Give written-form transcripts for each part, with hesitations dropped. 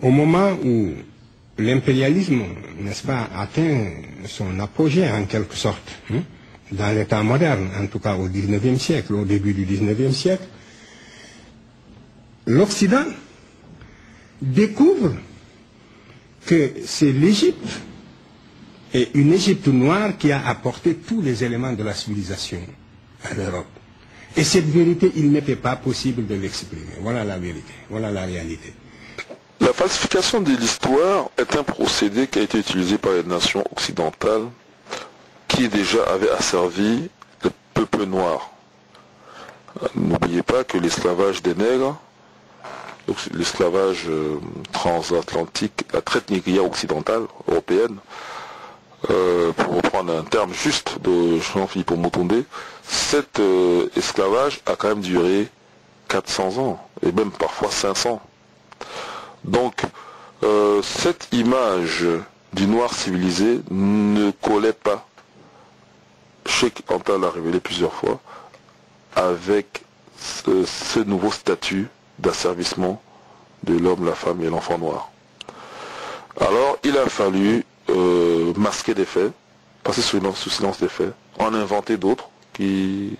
au moment où l'impérialisme, n'est-ce pas, atteint son apogée en quelque sorte, hein, dans l'état moderne, en tout cas au XIXe siècle, au début du XIXe siècle, l'Occident découvre que c'est l'Égypte et une Égypte noire qui a apporté tous les éléments de la civilisation à l'Europe. Et cette vérité, il n'était pas possible de l'exprimer. Voilà la vérité, voilà la réalité. La falsification de l'histoire est un procédé qui a été utilisé par les nations occidentales qui déjà avaient asservi le peuple noir. N'oubliez pas que l'esclavage des nègres, l'esclavage transatlantique, la traite négrière occidentale, européenne, pour reprendre un terme juste de Jean-Philippe Omotonde, cet esclavage a quand même duré 400 ans, et même parfois 500. Donc, cette image du noir civilisé ne collait pas, Cheikh Anta l'a révélé plusieurs fois, avec ce nouveau statut d'asservissement de l'homme, la femme et l'enfant noir. Alors, il a fallu masquer des faits, passer sous silence des faits, en inventer d'autres qui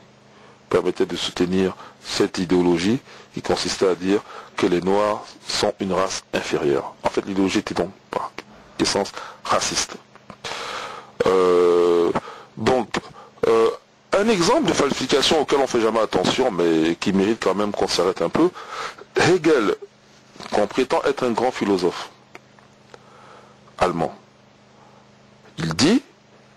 permettaient de soutenir cette idéologie qui consistait à dire que les Noirs sont une race inférieure. En fait, l'idéologie était donc par essence raciste. Un exemple de falsification auquel on ne fait jamais attention, mais qui mérite quand même qu'on s'arrête un peu, Hegel, qu'on prétend être un grand philosophe allemand, il dit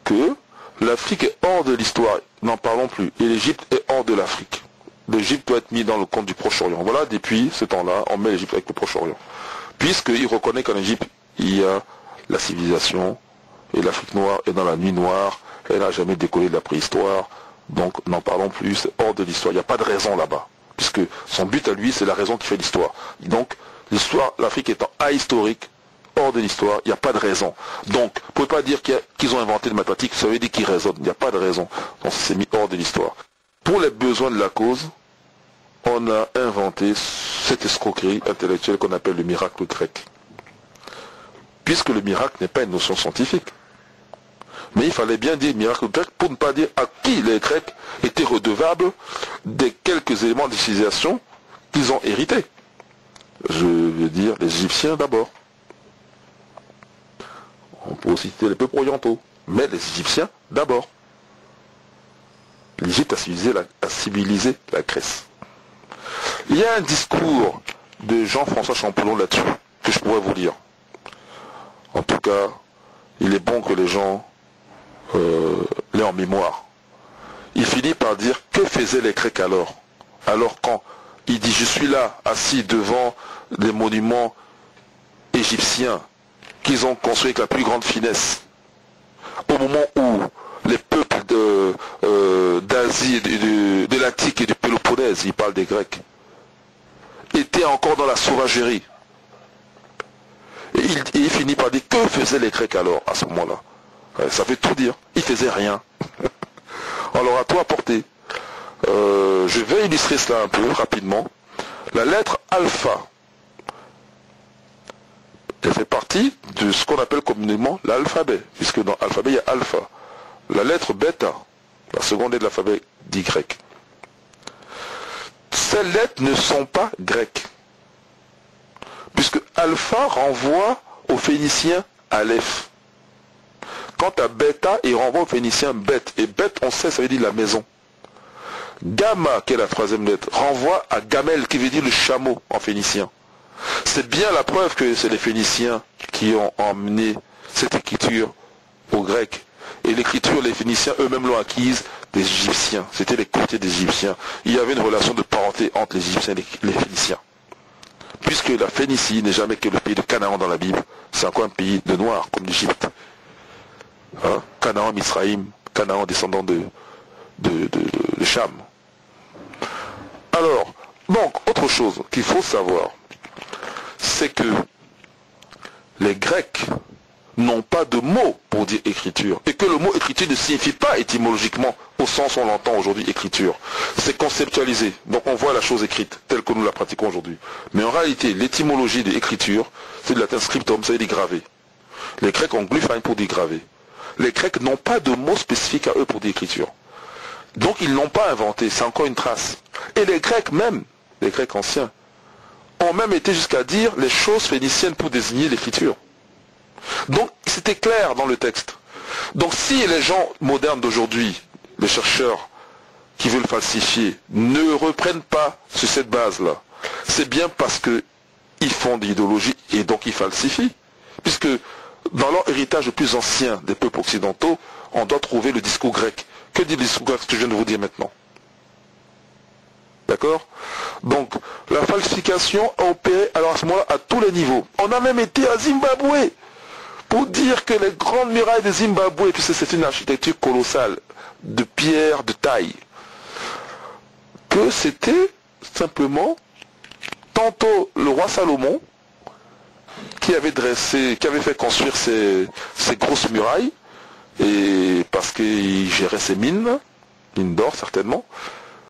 que l'Afrique est hors de l'histoire, n'en parlons plus, et l'Égypte est hors de l'Afrique. L'Égypte doit être mise dans le compte du Proche-Orient. Voilà, depuis ce temps-là, on met l'Égypte avec le Proche-Orient. Puisqu'il reconnaît qu'en Égypte, il y a la civilisation, et l'Afrique noire est dans la nuit noire, elle n'a jamais décollé de la préhistoire, donc n'en parlons plus, c'est hors de l'histoire. Il n'y a pas de raison là-bas, puisque son but à lui, c'est la raison qui fait l'histoire. Donc, l'histoire, l'Afrique étant ahistorique, hors de l'histoire, il n'y a pas de raison. Donc, vous ne pouvez pas dire qu'ils ont inventé le mathématique, ça veut dire qu'ils raisonnent. Il n'y a pas de raison. Donc, c'est mis hors de l'histoire. Pour les besoins de la cause, on a inventé cette escroquerie intellectuelle qu'on appelle le miracle grec. Puisque le miracle n'est pas une notion scientifique. Mais il fallait bien dire miracle grec pour ne pas dire à qui les Grecs étaient redevables des quelques éléments de civilisation qu'ils ont hérités. Je veux dire les Égyptiens d'abord. On peut aussi citer les peuples orientaux, mais les Égyptiens d'abord. L'Égypte a civilisé la Grèce. Il y a un discours de Jean-François Champollion là-dessus, que je pourrais vous lire. En tout cas, il est bon que les gens l'aient en mémoire. Il finit par dire, que faisaient les Grecs alors? Alors quand il dit, je suis là, assis devant des monuments égyptiens qu'ils ont construits avec la plus grande finesse, au moment où les peuples d'Asie, de l'Attique et du Péloponnèse, il parle des Grecs, étaient encore dans la sauvagerie. Et il finit par dire, que faisaient les Grecs alors, à ce moment-là? Ça veut tout dire, ils faisaient rien. On leur a tout apporté. Je vais illustrer cela un peu rapidement. La lettre alpha, elle fait partie de ce qu'on appelle communément l'alphabet, puisque dans l'alphabet il y a alpha. La lettre bêta, la seconde lettre de l'alphabet dit grec. Ces lettres ne sont pas grecques, puisque alpha renvoie au phénicien aleph. Quant à bêta, il renvoie au phénicien bête, et bête on sait, ça veut dire la maison. Gamma, qui est la troisième lettre, renvoie à gamel, qui veut dire le chameau en phénicien. C'est bien la preuve que c'est les Phéniciens qui ont emmené cette écriture aux Grecs. Et l'écriture, les Phéniciens eux-mêmes l'ont acquise des Égyptiens. C'était les courtiers des Égyptiens. Il y avait une relation de parenté entre les Égyptiens et les Phéniciens. Puisque la Phénicie n'est jamais que le pays de Canaan dans la Bible. C'est encore un pays de Noirs, comme l'Égypte. Hein? Canaan, Misraïm, Canaan descendant de Cham. Alors, donc, autre chose qu'il faut savoir, c'est que les Grecs n'ont pas de mot pour dire écriture, et que le mot écriture ne signifie pas étymologiquement au sens où on l'entend aujourd'hui, écriture. C'est conceptualisé. Donc on voit la chose écrite, telle que nous la pratiquons aujourd'hui. Mais en réalité, l'étymologie de l'écriture, c'est du latin scriptum, ça veut dire graver. Les Grecs ont glyphein pour dire graver. Les Grecs n'ont pas de mots spécifiques à eux pour dire écriture. Donc ils n'ont pas inventé, c'est encore une trace. Et les Grecs même, les Grecs anciens, ont même été jusqu'à dire les choses phéniciennes pour désigner l'écriture. Donc c'était clair dans le texte. Donc si les gens modernes d'aujourd'hui, les chercheurs qui veulent falsifier, ne reprennent pas sur cette base-là, c'est bien parce qu'ils font de l'idéologie et donc ils falsifient. Puisque dans leur héritage le plus ancien des peuples occidentaux, on doit trouver le discours grec. Que dit le discours grec, ce que je viens de vous dire maintenant? D'accord? Donc, la falsification a opéré alors à ce moment-là à tous les niveaux. On a même été à Zimbabwe pour dire que les grandes murailles de Zimbabwe, puisque c'est une architecture colossale, de pierre, de taille, que c'était simplement tantôt le roi Salomon qui avait fait construire ces grosses murailles, et parce qu'il gérait ses mines d'or certainement,